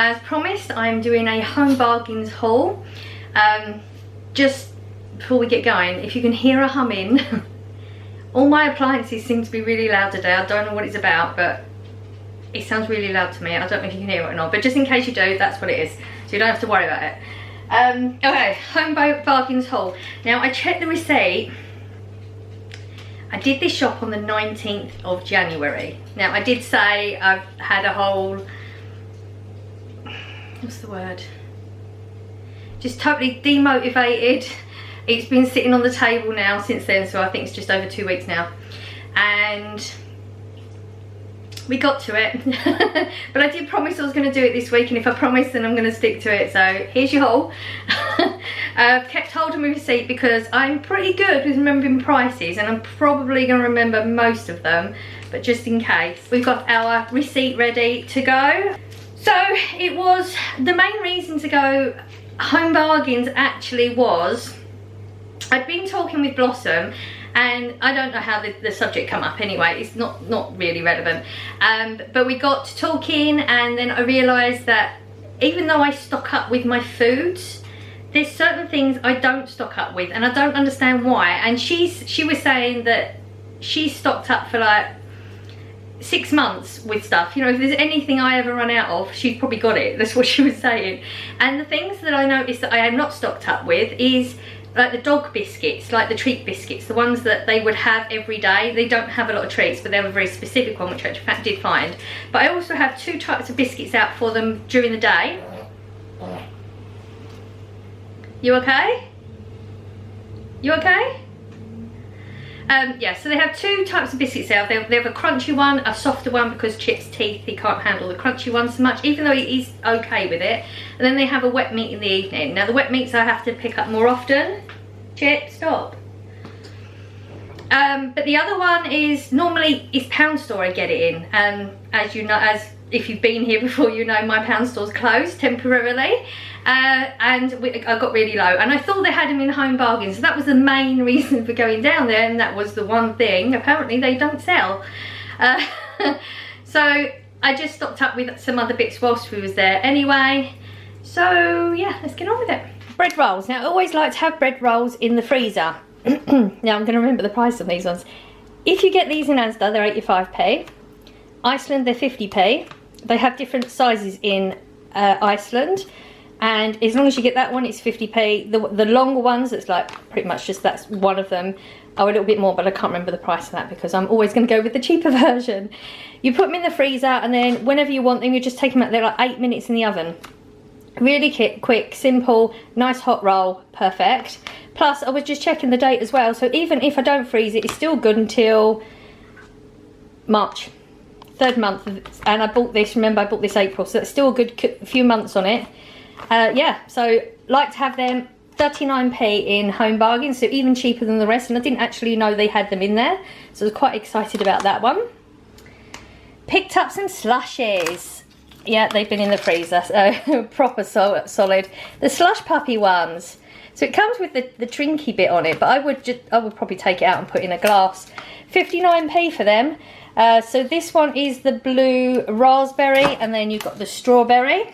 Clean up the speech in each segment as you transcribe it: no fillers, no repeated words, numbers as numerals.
as promised, I'm doing a home bargains haul. Just before we get going, if you can hear a humming, all my appliances seem to be really loud today. I don't know what it's about, but it sounds really loud to me. I don't know if you can hear it or not, but just in case you do, that's what it is. So you don't have to worry about it. Okay, home bargains haul. Now, I checked the receipt. I did this shop on the 19th of January. Now, I did say I've had a whole, what's the word? Just totally demotivated. It's been sitting on the table now since then, so I think it's just over 2 weeks now. And we got to it. But I did promise I was going to do it this week, and if I promise, then I'm going to stick to it. So here's your haul. I've kept hold of my receipt because I'm pretty good with remembering prices, and I'm probably going to remember most of them, but just in case. We've got our receipt ready to go. So it was, the main reason to go home bargains actually was, I'd been talking with Blossom, and I don't know how the subject come up anyway, it's not really relevant, but we got to talking, and then I realised that even though I stock up with my foods, there's certain things I don't stock up with, and I don't understand why. And she was saying that she's stocked up for like 6 months with stuff. You know, if there's anything I ever run out of, she's probably got it. That's what she was saying. And the things that I noticed that I am not stocked up with is like the dog biscuits, like the treat biscuits, the ones that they would have every day. They don't have a lot of treats, but they have a very specific one, which I did find. But I also have 2 types of biscuits out for them during the day. You okay? You okay? Yeah, so they have 2 types of biscuits out. They have a crunchy one, a softer one, because Chip's teeth, he can't handle the crunchy one so much, even though he's okay with it. And then they have a wet meat in the evening. Now the wet meats I have to pick up more often. Chip, stop. But the other one is, normally it's Pound Store I get it in. As you know, as if you've been here before, you know my Pound Store's closed temporarily. And I got really low, and I thought they had them in home bargains, so that was the main reason for going down there, and that was the one thing apparently they don't sell. So I just stocked up with some other bits whilst we was there anyway. So yeah, let's get on with it. Bread rolls. Now I always like to have bread rolls in the freezer. Now I'm going to remember the price on these ones. If you get these in Asda, they're 85p. Iceland, they're 50p. They have different sizes in Iceland, and as long as you get that one, it's 50p. The longer ones, it's like pretty much just that's one of them, are a little bit more, but I can't remember the price of that because I'm always going to go with the cheaper version. You put them in the freezer, and then whenever you want them, you just take them out there like 8 minutes in the oven. Really quick, simple, nice hot roll, perfect. Plus I was just checking the date as well, so even if I don't freeze it, it's still good until March, 3rd month. And I bought this, remember I bought this April, so it's still a good few months on it. Yeah, so like to have them. 39p in home bargains, so even cheaper than the rest, and I didn't actually know they had them in there, so I was quite excited about that one. Picked up some slushies. Yeah, they've been in the freezer, so proper solid. The slush puppy ones. So it comes with the trinky bit on it, but I would probably take it out and put it in a glass. 59p for them. So this one is the blue raspberry, and then you've got the strawberry.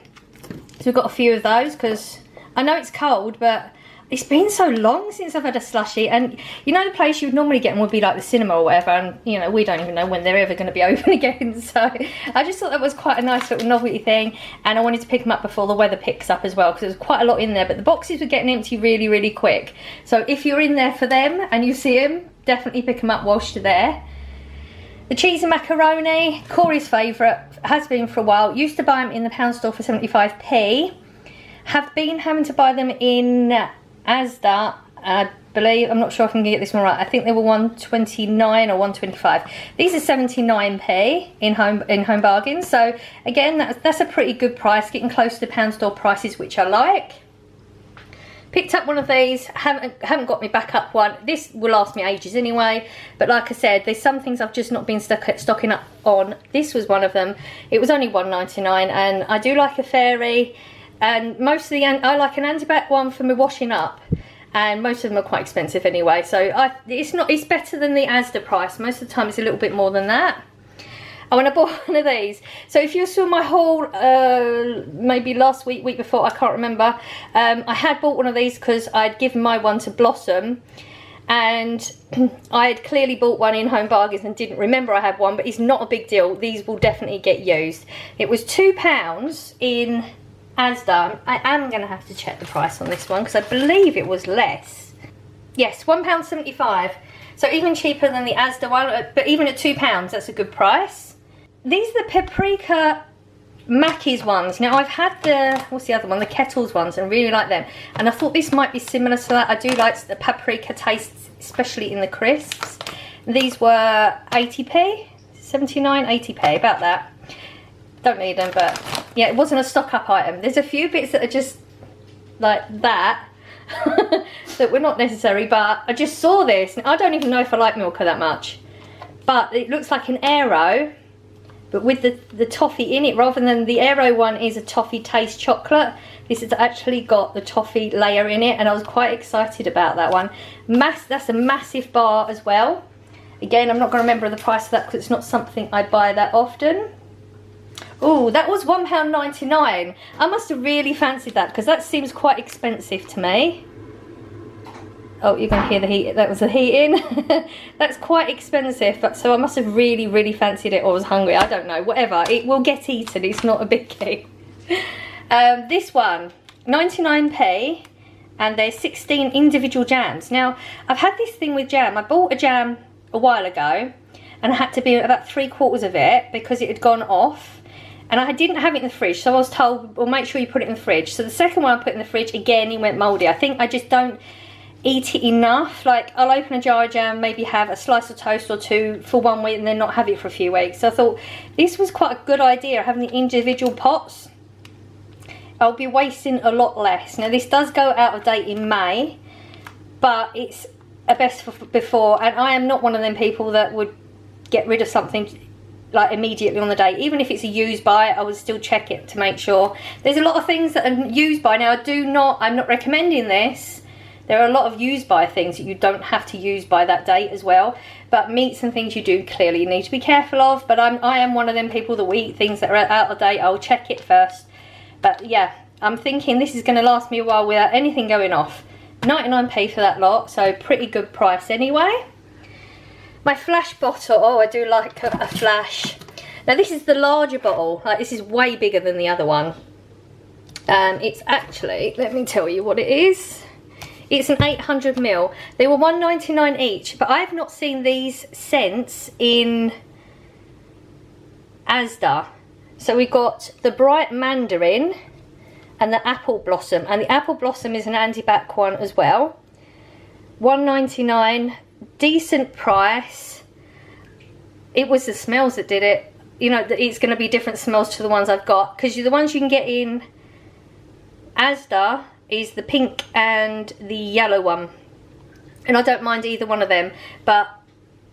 So we've got a few of those because I know it's cold, but it's been so long since I've had a slushie. And you know, the place you would normally get them would be like the cinema or whatever, and you know, we don't even know when they're ever going to be open again. So I just thought that was quite a nice little novelty thing, and I wanted to pick them up before the weather picks up as well, because there's quite a lot in there, but the boxes were getting empty really quick. So if you're in there for them and you see them, definitely pick them up whilst you're there. The cheese and macaroni, Corey's favourite, has been for a while. Used to buy them in the Pound Store for 75p. Have been having to buy them in Asda, I believe. I'm not sure if I'm going to get this one right. I think they were 129 or 125. These are 79p in home bargains. So again, that's a pretty good price, getting close to Pound Store prices, which I like. Picked up one of these, haven't got me back up one. This will last me ages anyway, but like I said, there's some things I've just not been stocking up on. This was one of them. It was only $1.99, and I do like a fairy, and most of the, I like an anti-bac one for me washing up, and most of them are quite expensive anyway, so it's better than the Asda price. Most of the time it's a little bit more than that. Oh, and I bought one of these. So if you saw my haul, maybe last week, week before, I can't remember. I had bought one of these because I'd given my one to Blossom. And I had clearly bought one in Home Bargains and didn't remember I had one, but it's not a big deal. These will definitely get used. It was £2 in Asda. I am going to have to check the price on this one because I believe it was less. Yes, £1.75. So even cheaper than the Asda one, but even at £2, that's a good price. These are the paprika Mackey's ones. Now I've had the, what's the other one, the Kettles ones, and really like them, and I thought this might be similar to that. I do like the paprika taste, especially in the crisps. These were 80p, 79, 80p, about that. Don't need them, but yeah, it wasn't a stock up item. There's a few bits that are just like that that were not necessary, but I just saw this and I don't even know if I like Milka that much, but it looks like an Aero, but with the toffee in it, rather than the Aero one is a toffee taste chocolate. This has actually got the toffee layer in it, and I was quite excited about that one. That's a massive bar as well. Again, I'm not going to remember the price of that because it's not something I buy that often. Oh, that was £1.99. I must have really fancied that because that seems quite expensive to me. Oh, you're going to hear the heat. That was the heating. That's quite expensive, but so I must have really, really fancied it or was hungry. I don't know. Whatever. It will get eaten. It's not a biggie. This one, 99p, and there's 16 individual jams. Now, I've had this thing with jam. I bought a jam a while ago, and I had to be about 3/4 of it because it had gone off. And I didn't have it in the fridge, so I was told, well, make sure you put it in the fridge. So the second one I put in the fridge, again, it went mouldy. I think I just don't eat it enough. Like, I'll open a jar of jam, maybe have a slice of toast or two for 1 week and then not have it for a few weeks. So I thought this was quite a good idea, having the individual pots. I'll be wasting a lot less. Now this does go out of date in May, but it's a best for before, and I am not one of them people that would get rid of something like immediately on the day. Even if it's a used by, I would still check it to make sure. There's a lot of things that are used by. Now I'm not recommending this. There are a lot of used by things that you don't have to use by that date as well. But meats and things you do clearly need to be careful of. But I am one of them people that we eat things that are out of date. I'll check it first. But yeah, I'm thinking this is going to last me a while without anything going off. 99p for that lot, so pretty good price anyway. My flash bottle, oh, I do like a flash. Now this is the larger bottle, like this is way bigger than the other one. It's actually, let me tell you what it is. It's an 800ml. They were £1.99 each, but I've not seen these scents in Asda. So we got the bright mandarin and the apple blossom, and the apple blossom is an anti-bac one as well. £1.99, decent price. It was the smells that did it. You know, it's going to be different smells to the ones I've got, because the ones you can get in Asda is the pink and the yellow one, and I don't mind either one of them, but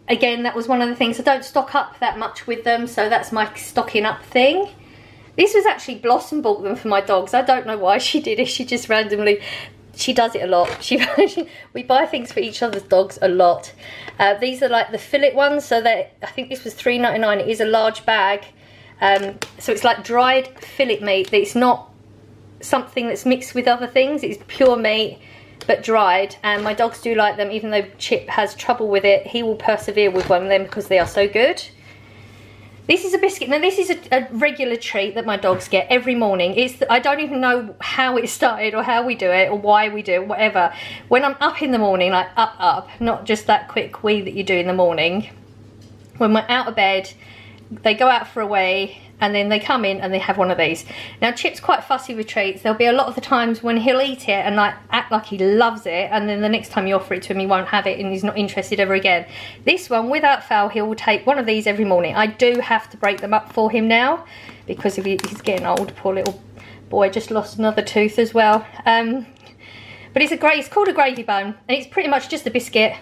again, that was one of the things. I don't stock up that much with them, so that's my stocking up thing. This was actually Blossom bought them for my dogs. I don't know why she did it. She just randomly, she does it a lot. We buy things for each other's dogs a lot. These are like the fillet ones, so that I think this was £3.99. It is a large bag, so it's like dried fillet meat. It's not something that's mixed with other things. It's pure meat but dried, and my dogs do like them. Even though Chip has trouble with it, he will persevere with one of them because they are so good. This is a biscuit. Now this is a regular treat that my dogs get every morning. I don't even know how it started or how we do it or why we do it, whatever. When I'm up in the morning, like up, not just that quick wee that you do in the morning. When we're out of bed, they go out for a wee, and then they come in and they have one of these. Now Chip's quite fussy with treats. There'll be a lot of the times when he'll eat it and like act like he loves it, and then the next time you offer it to him he won't have it and he's not interested ever again. This one, without fail, he will take one of these every morning. I do have to break them up for him now because he's getting old. Poor little boy, just lost another tooth as well. But it's called a gravy bone, and it's pretty much just a biscuit.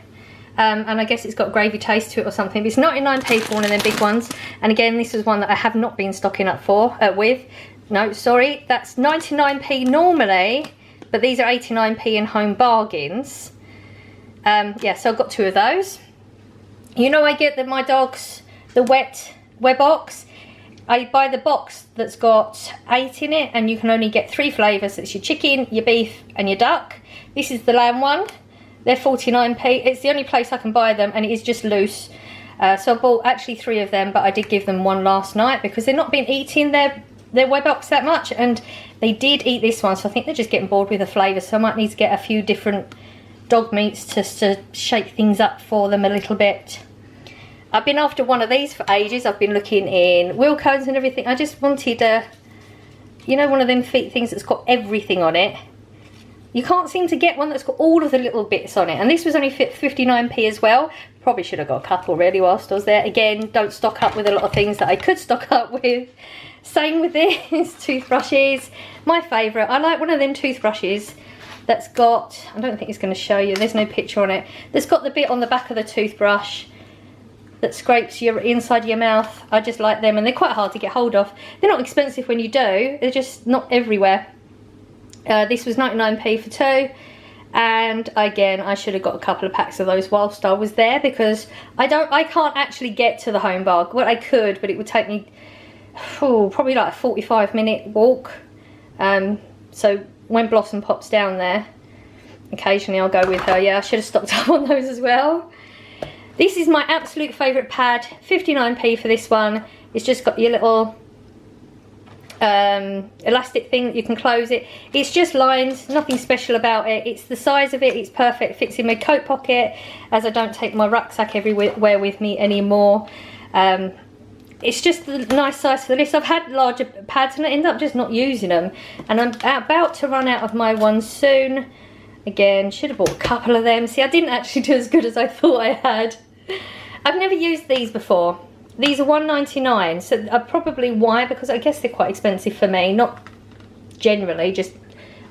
And I guess it's got gravy taste to it or something. But it's 99p for one of them big ones. And again, this is one that I have not been stocking up with. No, sorry, that's 99p normally, but these are 89p in Home Bargains. Yeah, so I've got 2 of those. You know, I get my dogs the wet Webox. I buy the box that's got 8 in it, and you can only get 3 flavours. It's your chicken, your beef and your duck. This is the lamb one. They're 49p. It's the only place I can buy them, and it is just loose. So I bought actually 3 of them, but I did give them one last night because they've not been eating their Webox that much, and they did eat this one, so I think they're just getting bored with the flavour. So I might need to get a few different dog meats just to shake things up for them a little bit. I've been after one of these for ages. I've been looking in Wilco's and everything. I just wanted you know, one of them feet things that's got everything on it. You can't seem to get one that's got all of the little bits on it. And this was only 59p as well. Probably should have got a couple really whilst I was there. Again, don't stock up with a lot of things that I could stock up with. Same with this, toothbrushes. My favourite. I like one of them toothbrushes that's got, I don't think it's going to show you, there's no picture on it. That's got the bit on the back of the toothbrush that scrapes your inside of your mouth. I just like them, and they're quite hard to get hold of. They're not expensive when you do, they're just not everywhere. This was 99p for 2, and again I should have got a couple of packs of those whilst I was there, because I can't actually get to the home barg. Well, I could, but it would take me probably like a 45-minute walk. So when Blossom pops down there, occasionally I'll go with her. Yeah, I should have stocked up on those as well. This is my absolute favourite pad, 59p for this one. It's just got your little elastic thing that you can close it. It's just lined, nothing special about it. It's the size of it, it's perfect, fits in my coat pocket, as I don't take my rucksack everywhere with me anymore. It's just the nice size for the list. I've had larger pads and I end up just not using them, and I'm about to run out of my ones soon. Again, should have bought a couple of them. See, I didn't actually do as good as I thought I had. I've never used these before. These are $1.99, so probably why, because I guess they're quite expensive for me. Not generally, just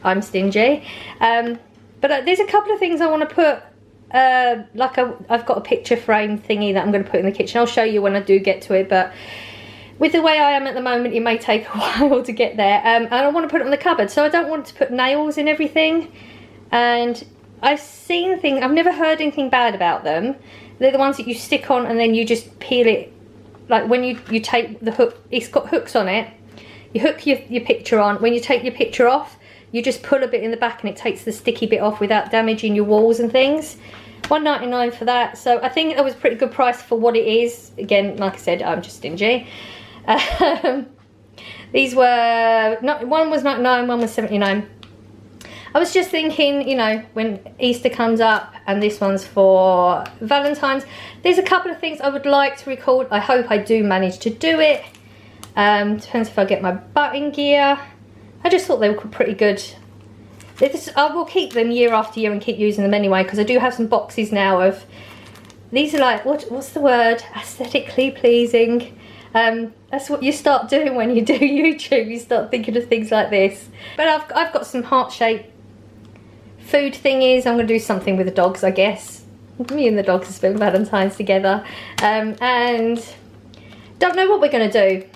I'm stingy. But there's a couple of things I want to put, I've got a picture frame thingy that I'm going to put in the kitchen. I'll show you when I do get to it, but with the way I am at the moment, it may take a while to get there. And I want to put it on the cupboard, so I don't want to put nails in everything. And I've seen things, I've never heard anything bad about them. They're the ones that you stick on and then you just peel it. Like when you take the hook, it's got hooks on it. You hook your picture on. When you take your picture off, you just pull a bit in the back and it takes the sticky bit off without damaging your walls and things. $1.99 for that. So I think that was a pretty good price for what it is. Again, like I said, I'm just stingy. These were, one was 99, one was 79. I was just thinking, you know, when Easter comes up and this one's for Valentine's, there's a couple of things I would like to record. I hope I do manage to do it. Depends if I get my button gear. I just thought they were pretty good. I will keep them year after year and keep using them anyway, because I do have some boxes now of, these are like, what's the word? Aesthetically pleasing. That's what you start doing when you do YouTube. You start thinking of things like this. But I've got some heart-shaped food thingies. I'm going to do something with the dogs, I guess. Me and the dogs have spent Valentine's together. And don't know what we're going to do.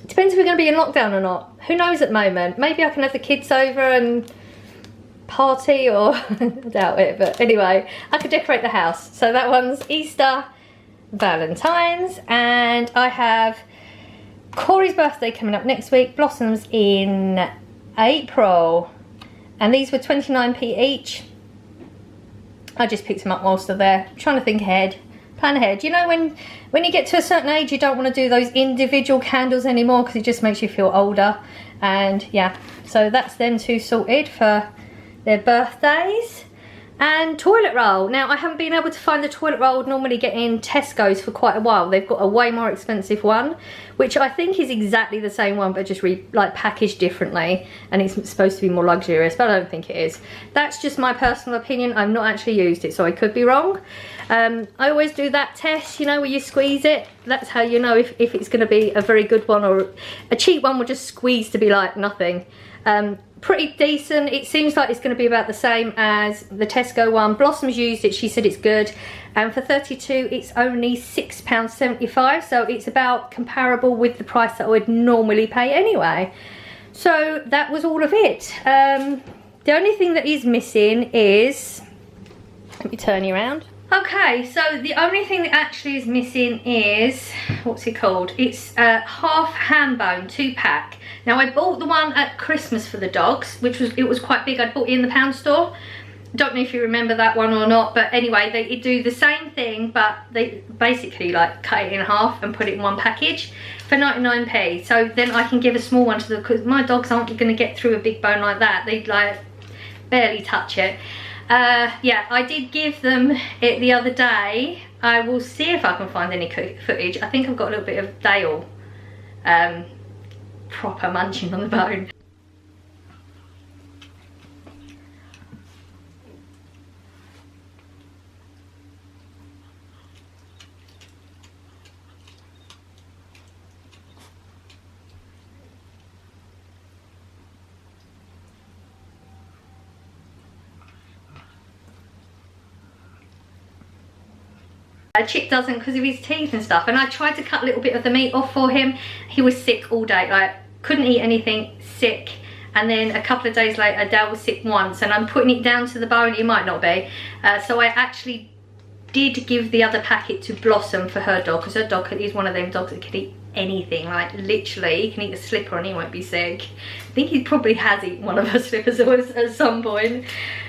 Depends if we're going to be in lockdown or not. Who knows at the moment. Maybe I can have the kids over and party, or I doubt it. But anyway, I could decorate the house. So that one's Easter, Valentine's, and I have Corey's birthday coming up next week. Blossom's in April, and these were 29p each. I just picked them up whilst they're there. I'm trying to think ahead, plan ahead. You know, when you get to a certain age, you don't want to do those individual candles anymore because it just makes you feel older. And yeah, so that's them two sorted for their birthdays. And toilet roll. Now, I haven't been able to find the toilet roll I would normally get in Tesco's for quite a while. They've got a way more expensive one, which I think is exactly the same one, but just packaged differently. And it's supposed to be more luxurious, but I don't think it is. That's just my personal opinion. I've not actually used it, so I could be wrong. I always do that test, you know, where you squeeze it. That's how you know if it's going to be a very good one, or a cheap one will just squeeze to be like nothing. Pretty decent. It seems like it's going to be about the same as the Tesco one. Blossom's used it, she said it's good, and for 32 it's only £6.75, so it's about comparable with the price that I would normally pay anyway. So that was all of it. The only thing that is missing is, let me turn you around, Okay, so the only thing that actually is missing is, what's it called? It's a half ham bone 2-pack. Now I bought the one at Christmas for the dogs, which was quite big. I bought it in the pound store. Don't know if you remember that one or not, but anyway, they do the same thing, but they basically like cut it in half and put it in one package for 99p. So then I can give a small one to them, because my dogs aren't going to get through a big bone like that. They like barely touch it. Yeah, I did give them it the other day. I will see if I can find any footage. I think I've got a little bit of Dale proper munching on the bone. Chip doesn't because of his teeth and stuff, and I tried to cut a little bit of the meat off for him. He was sick all day, like couldn't eat anything, sick. And then a couple of days later Dale was sick once, and I'm putting it down to the bone. It might not be, so I actually did give the other packet to Blossom for her dog, because her dog is one of them dogs that can eat anything, like literally he can eat a slipper and he won't be sick. I think he probably has eaten one of her slippers at some point.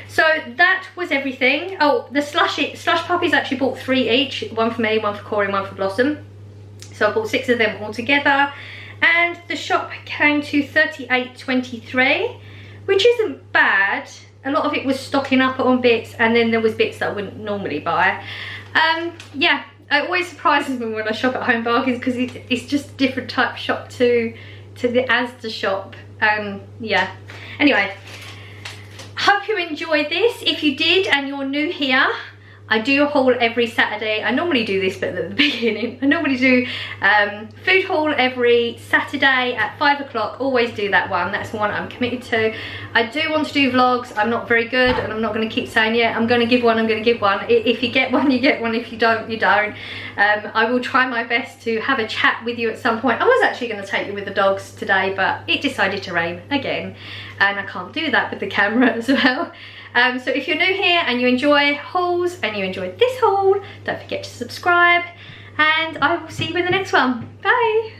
So that was everything. Oh, the slush puppies, actually bought 3 each. One for me, one for Corey, one for Blossom. So I bought 6 of them all together. And the shop came to $38.23, which isn't bad. A lot of it was stocking up on bits, and then there was bits that I wouldn't normally buy. Yeah, it always surprises me when I shop at Home Bargains, because it's just a different type of shop to the Asda shop. Yeah, anyway. Hope you enjoyed this. If you did and you're new here, I do a haul every Saturday. I normally do this bit at the beginning. I normally do food haul every Saturday at 5 o'clock. Always do that one. That's the one I'm committed to. I do want to do vlogs. I'm not very good, and I'm not going to keep saying, yeah, I'm going to give one, I'm going to give one. If you get one, you get one. If you don't, you don't. I will try my best to have a chat with you at some point. I was actually going to take you with the dogs today, but it decided to rain again, and I can't do that with the camera as well. So if you're new here and you enjoy hauls and you enjoyed this haul, don't forget to subscribe, and I will see you in the next one. Bye!